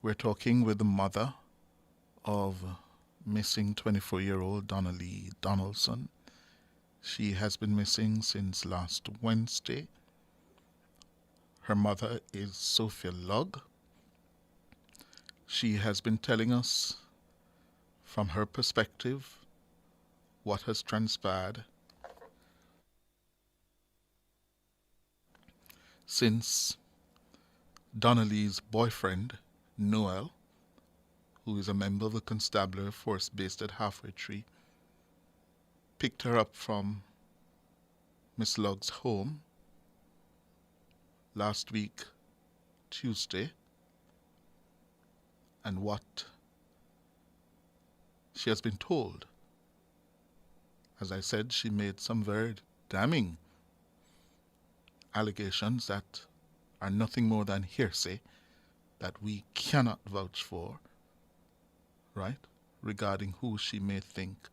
We're talking with the mother of missing 24-year-old Donna-Lee Donaldson. She has been missing since last Wednesday. Her mother is Sophia Lugg. She has been telling us from her perspective what has transpired since Donna-Lee's boyfriend, Noel, who is a member of the constabulary force based at Halfway Tree, picked her up from Miss Lugg's home last week, Tuesday, and what she has been told. As I said, she made some very damning allegations that are nothing more than hearsay that we cannot vouch for, right? Regarding who she may think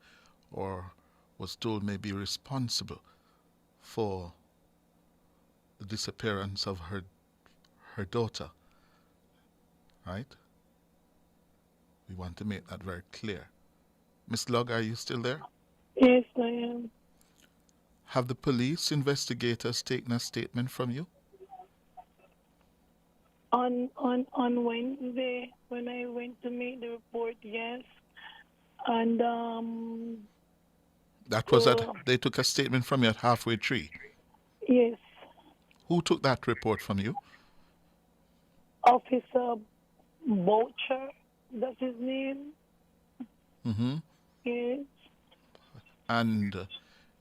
or was told may be responsible for the disappearance of her daughter, right? We want to make that very clear. Miss Lugg, are you still there? Yes, I am. Have the police investigators taken a statement from you? On Wednesday, when I went to make the report, yes. And That was they took a statement from you at Halfway Tree. yes, Who took that report from you? Officer Boucher, that's his name. Mm-hmm. Yes. And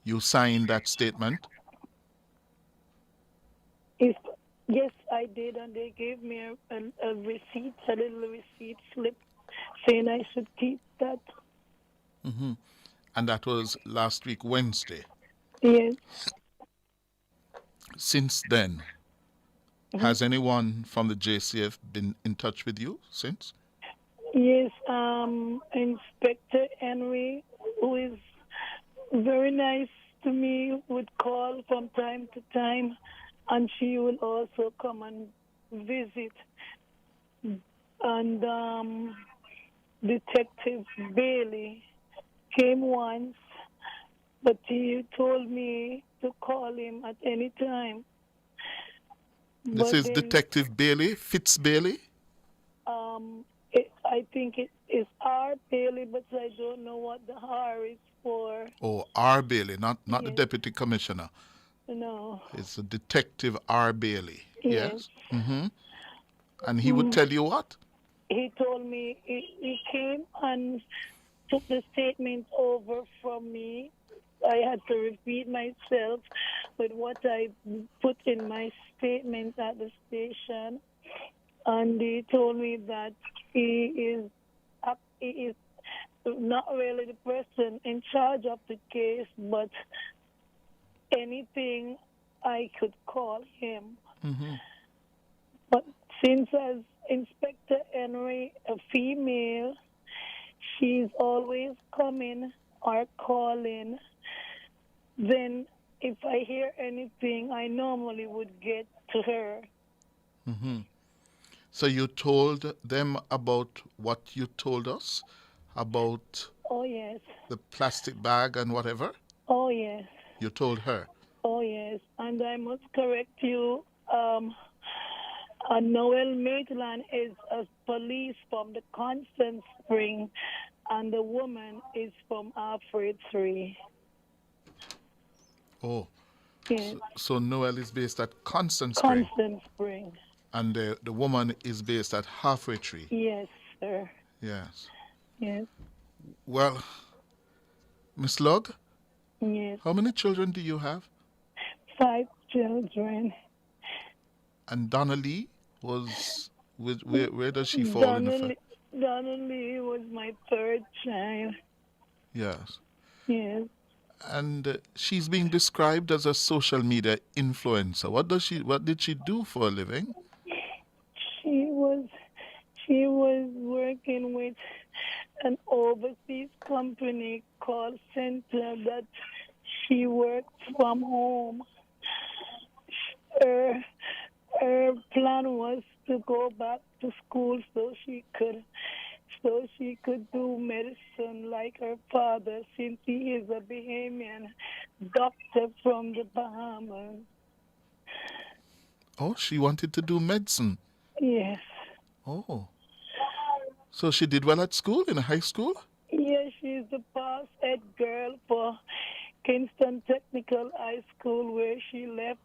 you signed that statement? Yes, I did, and they gave me a receipt, a little receipt slip, saying I should keep that. Mm-hmm. And that was last week, Wednesday. Yes. Since then, Mm-hmm. has anyone from the JCF been in touch with you since? Yes, Inspector Henry, who is very nice to me, would call from time to time, and she will also come and visit. And Detective Bailey came once, but he told me to call him at any time. This But is then, Detective Bailey, Fitz Bailey? I think it is R. Bailey, but I don't know what the R is for. Oh, R. Bailey, not the Yes. Deputy Commissioner. No. It's a Detective R. Bailey. Yes. Yes? Mm-hmm. And he would tell you what? He told me he came and took the statement over from me. I had to repeat myself with what I put in my statement at the station. And he told me that he is not really the person in charge of the case, but anything I could call him. Mm-hmm. But since as Inspector Henry, a female, she's always coming or calling, then if I hear anything, I normally would get to her. Mm-hmm. So you told them about what you told us about Oh, yes. the plastic bag and whatever? Oh, yes. You told her? Oh, yes. And I must correct you. Noel Maitland is a police from the Constant Spring, and the woman is from Alfred 3. Oh. Yes. So Noel is based at Constant Spring? Constant Spring. And the woman is based at Halfway Tree? Yes, sir. Yes. Yes. Well, Miss Lugg, Yes. how many children do you have? 5 children. And Donna-Lee was where does she fall in the family? Donna-Lee was my 3rd child. Yes. Yes. And she's being described as a social media influencer. What did she do for a living? She was working with an overseas company called Center that she worked from home. Her plan was to go back to school so she could do medicine like her father, since he is a Bahamian doctor from the Bahamas. Oh, she wanted to do medicine. Yes. Oh. So she did well at school, in high school? Yes, she's the pass ed girl for Kingston Technical High School, where she left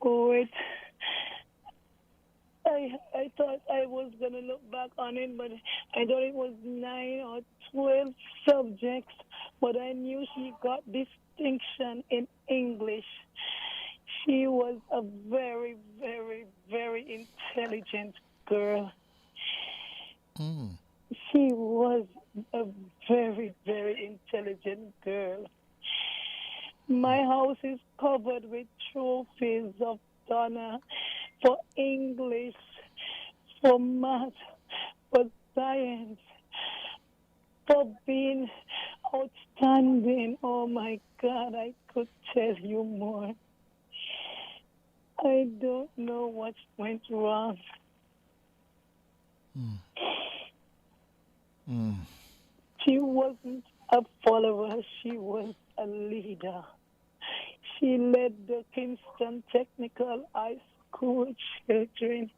with. I thought I was gonna look back on it, but I thought it was 9 or 12 subjects. But I knew she got distinction in English. She was a very, very, very intelligent girl. Mm. She was a very, very intelligent girl. My house is covered with trophies of Donna for English, for math, for science, for being outstanding. Oh my God, I could tell you more. I don't know what went wrong. Mm. She wasn't a follower, she was a leader. She led the Kingston Technical High School children.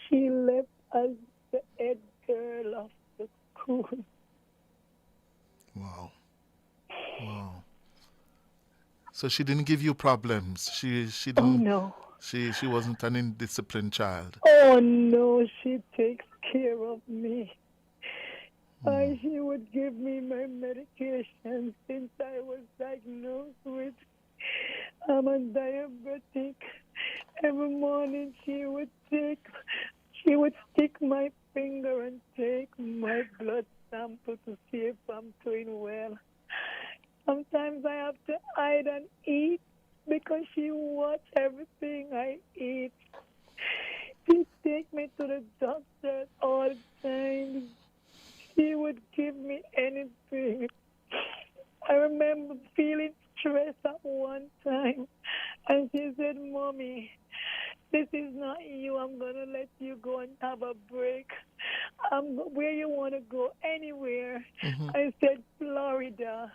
She left as the head girl of the school. Wow. Wow. So she didn't give you problems. She Oh didn't. no. She wasn't an indisciplined child. Oh no, she takes care of me. She would give me my medication since I was diagnosed with I'm a diabetic. Every morning she would stick my finger and take my blood sample to see if I'm doing well. Sometimes I have to hide and eat because she watch everything I eat. She take me to the doctor all the time. She would give me anything. I remember feeling stressed at one time, and she said, "Mommy, this is not you. I'm going to let you go and have a break. Where you want to go? Anywhere." Mm-hmm. I said, "Florida."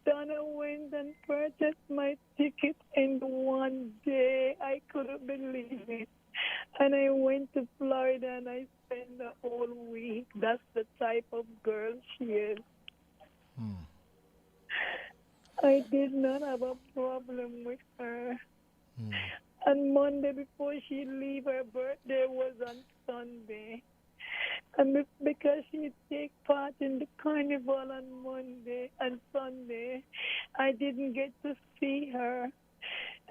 Donna went and purchased my ticket in one day. I couldn't believe it. And I went to Florida and I spent the whole week. That's the type of girl she is. I did not have a problem with her. And Monday before she leave, her birthday was on Sunday. And because she take part in the carnival on Monday and Sunday, I didn't get to see her.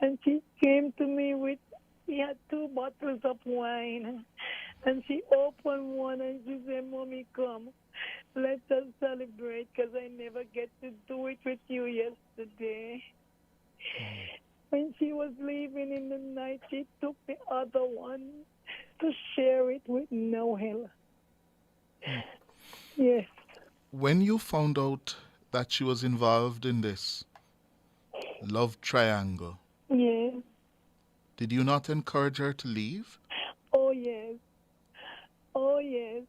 And she came to me with, she had 2 bottles of wine. And she opened one and she said, "Mommy, come. Let us celebrate because I never get to do it with you yesterday." When she was leaving in the night, she took the other one to share it with Noel. Yes. When you found out that she was involved in this love triangle, Yes. did you not encourage her to leave? Oh, yes. Oh, yes.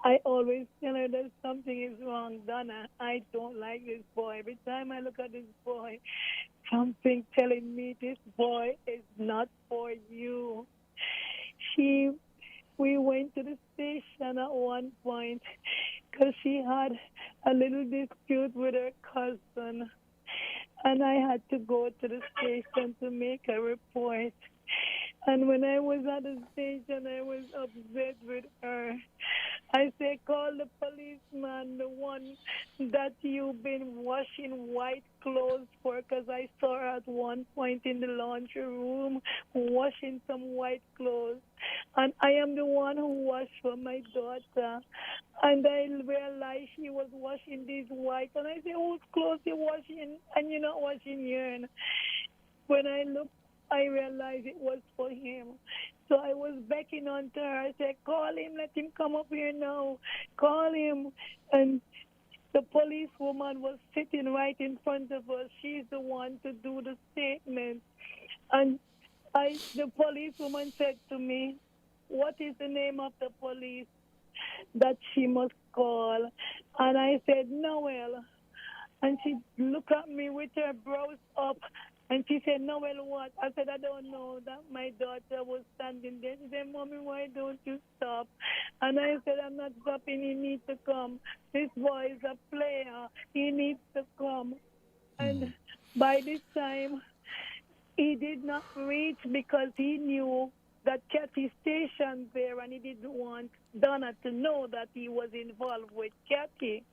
I always tell her that something is wrong, Donna. I don't like this boy. Every time I look at this boy, something telling me this boy is not for you. We went to the station at one point because she had a little dispute with her cousin. And I had to go to the station to make a report. And when I was at the station, I was upset with her. I said, "Call the policeman, the one that you've been washing white clothes for," because I saw her at one point in the laundry room washing some white clothes. And I am the one who washed for my daughter. And I realized she was washing these white. And I said, "Whose clothes you washing? And you're not washing yours." When I looked, I realized it was for him. So I was beckoning on to her. I said, "Call him, let him come up here now. Call him." And the policewoman was sitting right in front of us. She's the one to do the statement. And the policewoman said to me, what is the name of the police that she must call? And I said, Noel. And she looked at me with her brows up. And she said, Noel, what? I said, I don't know that my daughter was standing there. She said, Mommy, why don't you stop? And I said, I'm not stopping. He needs to come. This boy is a player. He needs to come. And by this time, he did not reach because he knew that Kathy stationed there and he didn't want Donna to know that he was involved with Kathy.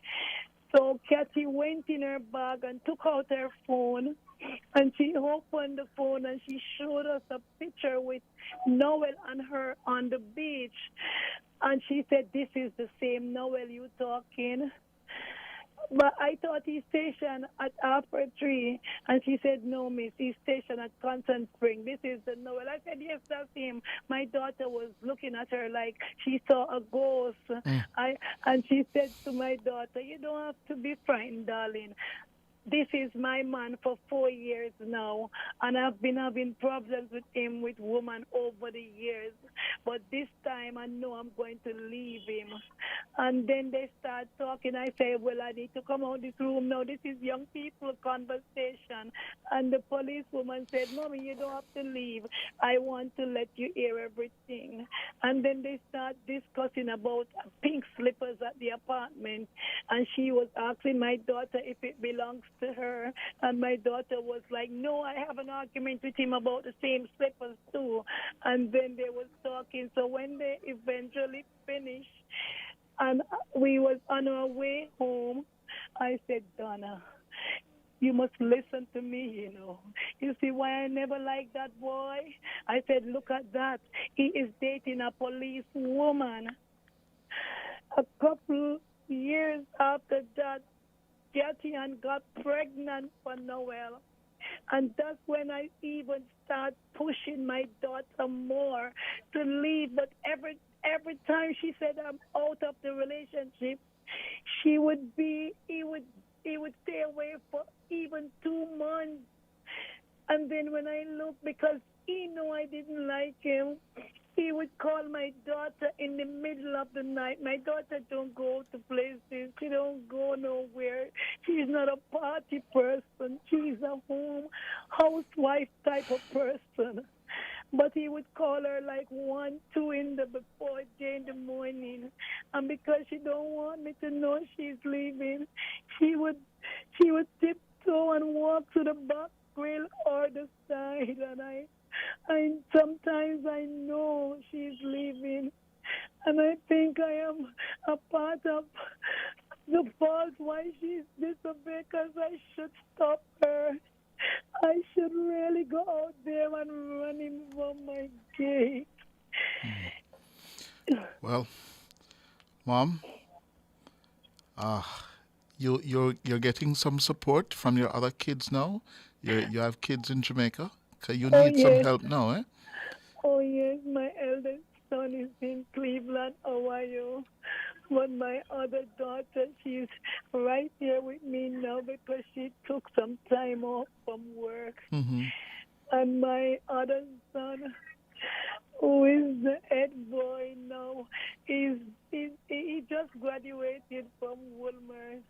So Kathy went in her bag and took out her phone and she opened the phone and she showed us a picture with Noel and her on the beach. And she said, this is the same Noel you talking. But I thought he's stationed at Alfred Tree. And she said, no, miss, he's stationed at Constant Spring. This is the Noel. I said, yes, that's him. My daughter was looking at her like she saw a ghost. And she said to my daughter, you don't have to be frightened, darling. This is my man for 4 years now, and I've been having problems with him, with women over the years. But this time I know I'm going to leave him. And then they start talking. I say, well, I need to come out of this room now. This is young people conversation. And the policewoman said, Mommy, you don't have to leave. I want to let you hear everything. And then they start discussing about pink slippers at the apartment. And she was asking my daughter if it belongs to her, and my daughter was like, no, I have an argument with him about the same slippers too. And then they was talking. So when they eventually finished and we was on our way home, I said, Donna, you must listen to me, you know. You see why I never liked that boy? I said, look at that. He is dating a police woman. A couple years after that, Kathy got pregnant for Noel. And that's when I even start pushing my daughter more to leave. But every time she said I'm out of the relationship, he would stay away for even 2 months. And then when I look, because he knew I didn't like him, he would call my daughter in the middle of the night. My daughter don't go to places. She don't go nowhere. She's not a party person. She's a housewife type of person. But he would call her like 1, 2 before day in the morning. And because she don't want me to know she's leaving, she would tiptoe and walk to the back grill or the side. And sometimes I know she's leaving, and I think I am a part of the fault why she's disobeyed, because I should stop her. I should really go out there and run him from my gate. Well, Mom, you're getting some support from your other kids now. You have kids in Jamaica. 'Cause you Oh, need some yes. help now, eh? Oh, yes. My eldest son is in Cleveland, Ohio. But my other daughter, she's right here with me now because she took some time off from work. Mm-hmm. And my other son, who is the head boy now, he just graduated from Woolmer.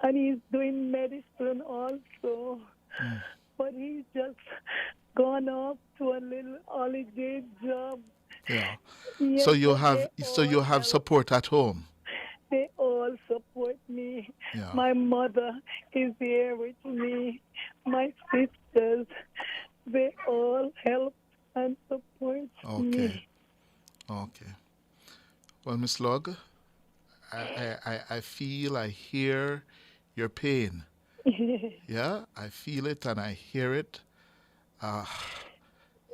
And he's doing medicine also. But he's just gone off to a little holiday job. Yeah. Yes, So you but have help. support at home. They all support me. Yeah. My mother is here with me. My sisters, they all help and support Okay. me. Okay. Well, Miss Lugg, I feel, I hear your pain. Yeah, I feel it and I hear it. Uh,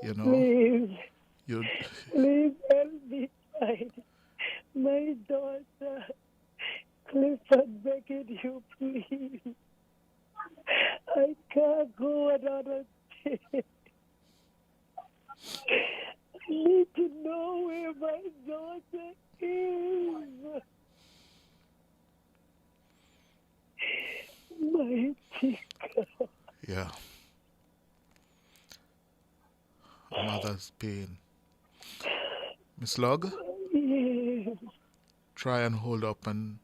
you know, Please, you. please help me find my daughter. Clifford, begging you, please. I can't go another day. I need to know where my daughter is. My chica. Yeah, a mother's pain. Miss Lugg, Yes. try and hold up and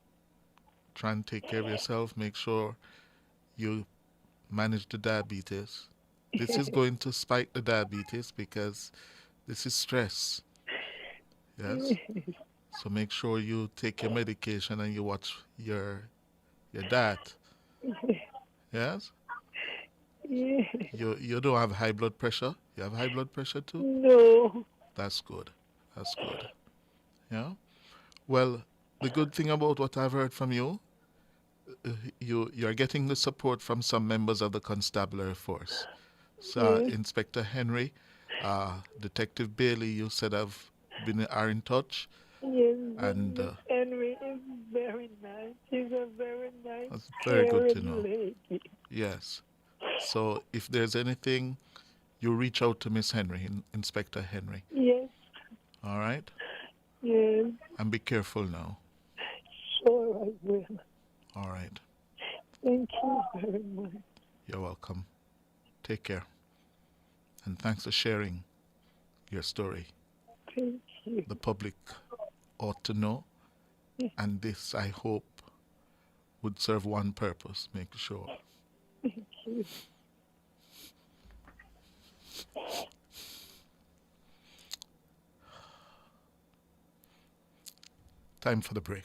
try and take care of yourself. Make sure you manage the diabetes. This is going to spike the diabetes because this is stress. Yes. So make sure you take your medication and you watch your diet. Yes. Yes. You don't have high blood pressure. You have high blood pressure too. No. That's good. That's good. Yeah. Well, the good thing about what I've heard from you, you're getting the support from some members of the constabulary force. So, Yes. Inspector Henry, Detective Bailey, you said are in touch, Yes. and Miss Henry is very nice. She's a very nice, that's very good to caring know. lady. Yes. So if there's anything, you reach out to Miss Henry, Inspector Henry. Yes. All right? Yes. And be careful now. Sure, I will. All right. Thank you very much. You're welcome. Take care. And thanks for sharing your story. Thank you. The public ought to know, and this, I hope, would serve one purpose, make sure. Thank you. Time for the break.